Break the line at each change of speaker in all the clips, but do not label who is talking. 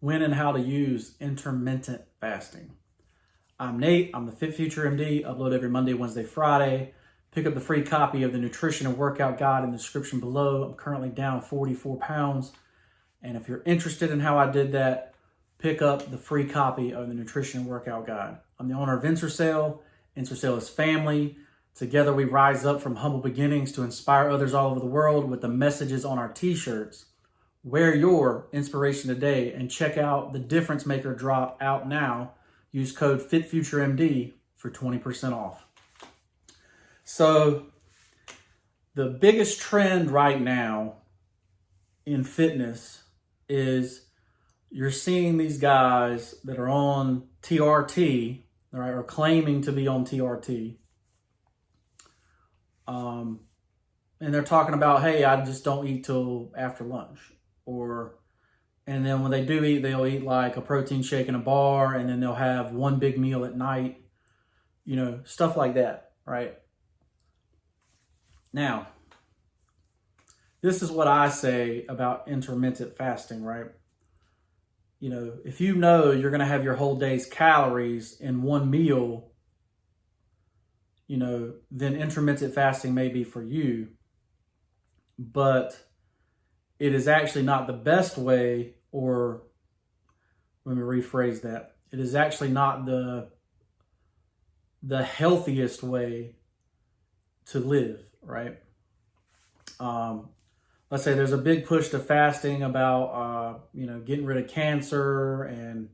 when and how to use intermittent fasting. I'm Nate, I'm the FitFutureMD, upload every Monday, Wednesday, Friday. Pick up the free copy of the nutrition and workout guide in the description below. I'm currently down 44 pounds. And if you're interested in how I did that, pick up the free copy of the nutrition and workout guide. I'm the owner of Ensorsale. Ensorsale is family. Together we rise up from humble beginnings to inspire others all over the world with the messages on our t-shirts. Wear your inspiration today and check out the Difference Maker drop out now. Use code FitFutureMD for 20% off. So the biggest trend right now in fitness is you're seeing these guys that are on TRT, right, or claiming to be on TRT. And they're talking about, hey, I just don't eat till after lunch. And then when they do eat, they'll eat like a protein shake and a bar, and then they'll have one big meal at night, stuff like that, right? Now, this is what I say about intermittent fasting, right? If you know you're going to have your whole day's calories in one meal, then intermittent fasting may be for you. But it is actually not the best way, or let me rephrase that. It is actually not the healthiest way to live, right? Let's say there's a big push to fasting about, getting rid of cancer and,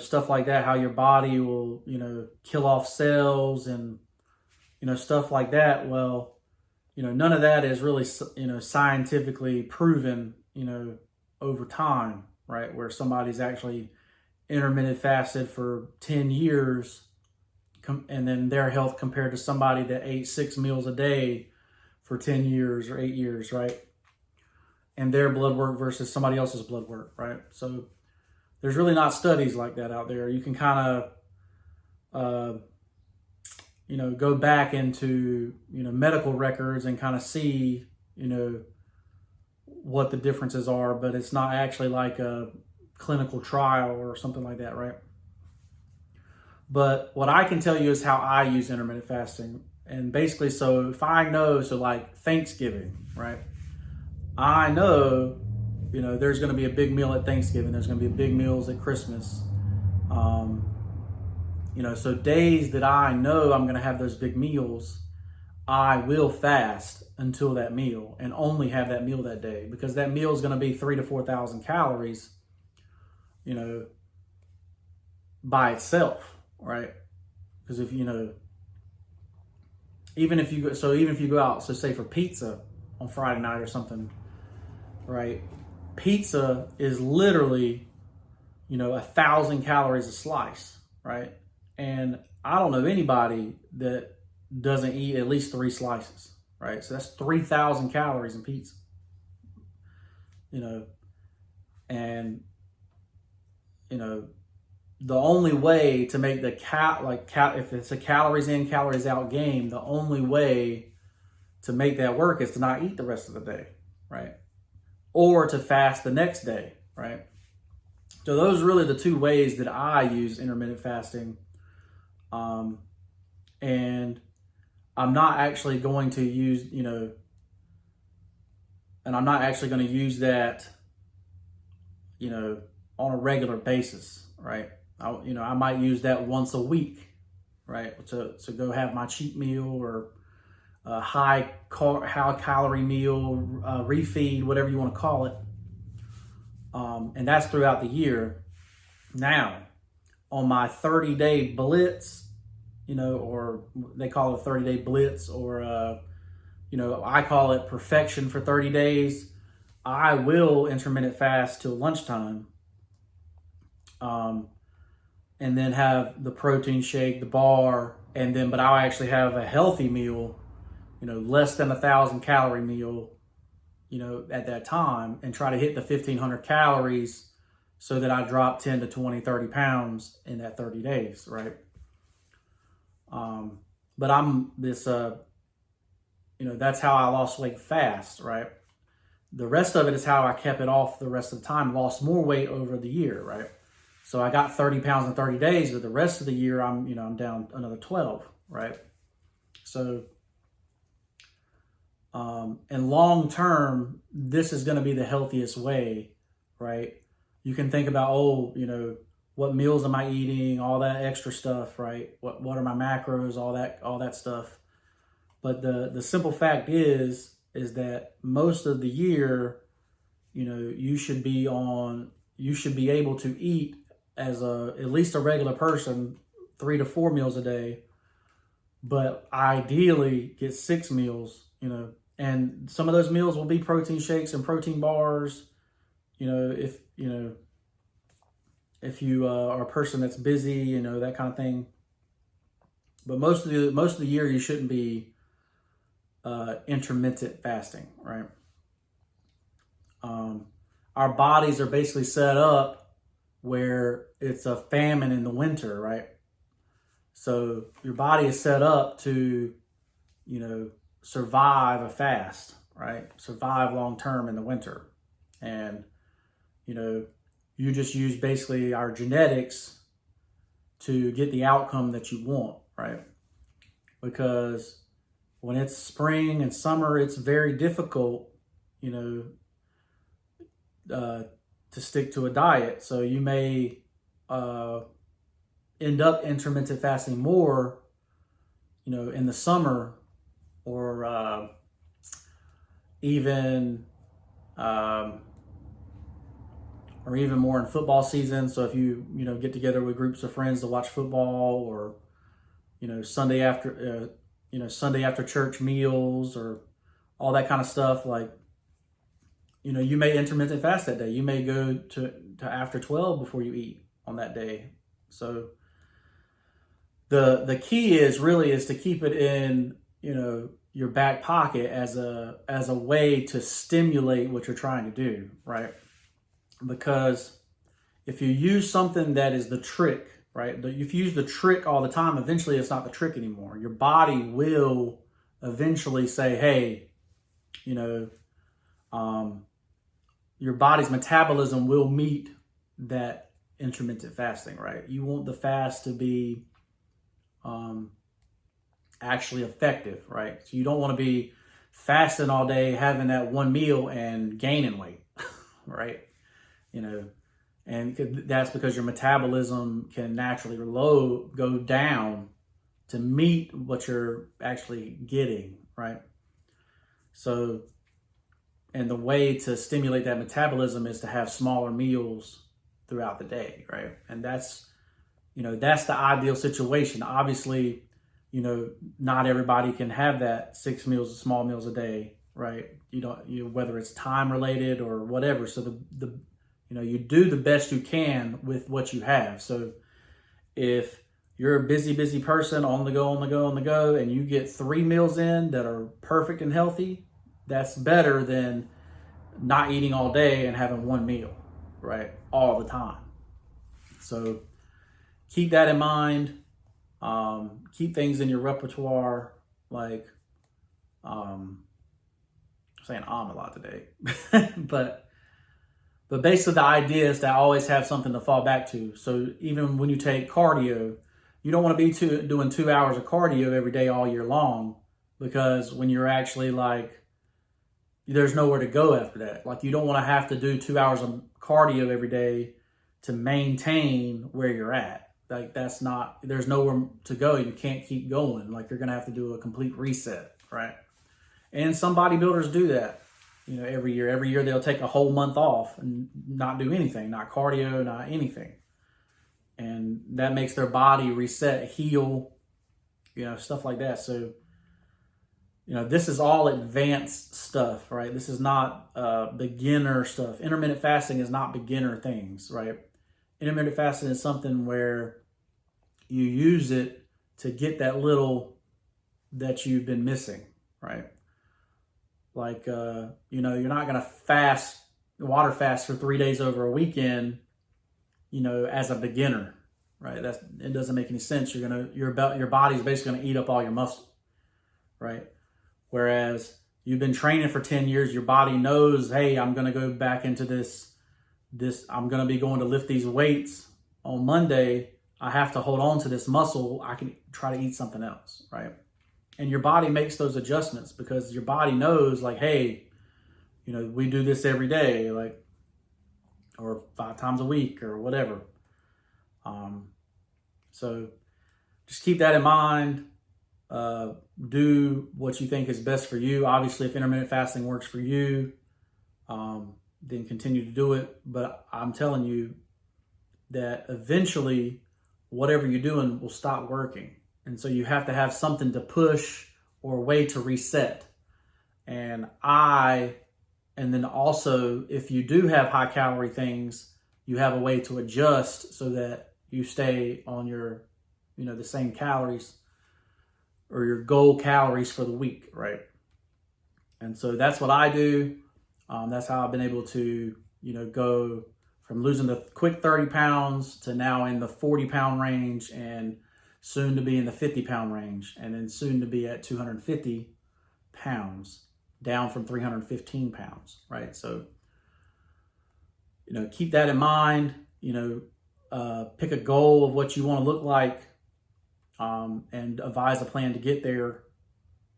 stuff like that, how your body will, kill off cells and, stuff like that. Well, none of that is really, scientifically proven, over time, right? Where somebody's actually intermittent fasted for 10 years and then their health compared to somebody that ate 6 meals a day for 10 years or 8 years, right? And their blood work versus somebody else's blood work, right? So there's really not studies like that out there. You can kind of, go back into, medical records and kind of see, what the differences are, but it's not actually like a clinical trial or something like that, right? But what I can tell you is how I use intermittent fasting. And basically, so if I know, so like Thanksgiving, right? I know, there's going to be a big meal at Thanksgiving. There's going to be big meals at Christmas. So days that I know I'm going to have those big meals, I will fast until that meal and only have that meal that day, because that meal is going to be 3,000 to 4,000 calories, by itself, right? Because if even if you go out, so say for pizza on Friday night or something, right? Pizza is literally, 1,000 calories a slice, right? And I don't know anybody that doesn't eat at least 3 slices, right? So that's 3,000 calories in pizza, and, the only way to make the if it's a calories in, calories out game, the only way to make that work is to not eat the rest of the day, right? Or to fast the next day, right? So those are really the 2 ways that I use intermittent fasting. And I'm not actually going to use, and I'm not actually going to use that, on a regular basis, right? I might use that once a week, right? To go have my cheat meal or a high calorie meal, refeed, whatever you want to call it. And that's throughout the year. Now, on my 30-day blitz, or they call it a 30-day blitz, or, I call it perfection for 30 days. I will intermittent fast till lunchtime. And then have the protein shake, the bar, but I'll actually have a healthy meal, less than 1,000 calorie meal, at that time, and try to hit the 1,500 calories so that I drop 10 to 20, 30 pounds in that 30 days, right? But I'm this, that's how I lost weight fast, right? the rest of it is how I kept it off the rest of the time, lost more weight over the year, right? So I got 30 pounds in 30 days, but the rest of the year I'm down another 12, right? So, and long term, this is going to be the healthiest way, right? You can think about, what meals am I eating, all that extra stuff, right? What are my macros, all that stuff. But the simple fact is that most of the year, you should be able to eat as at least a regular person 3 to 4 meals a day, but ideally get 6 meals, and some of those meals will be protein shakes and protein bars, if you are a person that's busy, that kind of thing. But most of the year you shouldn't be intermittent fasting, right? Our bodies are basically set up where it's a famine in the winter, right? So your body is set up to, survive a fast, right? Survive long term in the winter. And, you just use basically our genetics to get the outcome that you want, right? Because when it's spring and summer, it's very difficult, to stick to a diet. So you may end up intermittent fasting more, in the summer, or even more in football season. So if you get together with groups of friends to watch football, or Sunday after church meals, or all that kind of stuff, like you may intermittent fast that day. You may go to after 12 before you eat on that day. So the key is to keep it in your back pocket as a way to stimulate what you're trying to do, right? Because if you use something that is the trick, right? If you use the trick all the time, eventually it's not the trick anymore. Your body will eventually say, hey, your body's metabolism will meet that intermittent fasting, right? You want the fast to be actually effective, right? So you don't want to be fasting all day, having that one meal and gaining weight, right? And that's because your metabolism can naturally go down to meet what you're actually getting, right? So, and the way to stimulate that metabolism is to have smaller meals throughout the day, right? And that's the ideal situation. Obviously, not everybody can have that 6 meals, small meals a day, right? Whether it's time related or whatever. So you do the best you can with what you have. So if you're a busy person on the go, and you get 3 meals in that are perfect and healthy, that's better than not eating all day and having 1 meal, right? All the time. So keep that in mind. Keep things in your repertoire, like, I'm saying a lot today, but basically the idea is to always have something to fall back to. So even when you take cardio, you don't want to be doing 2 hours of cardio every day all year long, because when you're actually there's nowhere to go after that. Like, you don't want to have to do 2 hours of cardio every day to maintain where you're at. Like, there's nowhere to go. You can't keep going. Like, you're going to have to do a complete reset, right? And some bodybuilders do that, every year. Every year they'll take a whole month off and not do anything, not cardio, not anything. And that makes their body reset, heal, stuff like that. So, this is all advanced stuff, right? This is not beginner stuff. Intermittent fasting is not beginner things, right? Intermittent fasting is something where you use it to get that little that you've been missing, right? Like, you're not going to water fast for 3 days over a weekend, as a beginner, right? It doesn't make any sense. Your body's basically going to eat up all your muscle, right? Whereas You've been training for 10 years. Your body knows, hey, I'm going to go back into this, I'm going to be going to lift these weights on Monday. I have to hold on to this muscle. I can try to eat something else, right? And your body makes those adjustments because your body knows, like, hey, you know, we do this every day, like, or 5 times a week or whatever. So just keep that in mind. Do what you think is best for you. Obviously, if intermittent fasting works for you, then continue to do it. But I'm telling you that eventually whatever you're doing will stop working. And so you have to have something to push or a way to reset. And then also, if you do have high calorie things, you have a way to adjust so that you stay on your, you know, the same calories or your goal calories for the week, right? And so that's what I do. That's how I've been able to, you know, go from losing the quick 30 pounds to now in the 40-pound range, and soon to be in the 50-pound range, and then soon to be at 250 pounds, down from 315 pounds, right? So, you know, keep that in mind. You know, pick a goal of what you want to look like, and devise a plan to get there.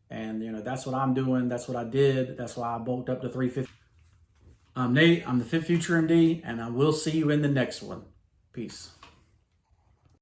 And, you know, that's what I'm doing. That's what I did. That's why I bulked up to 350. I'm Nate. I'm the FitFutureMD, and I will see you in the next one. Peace.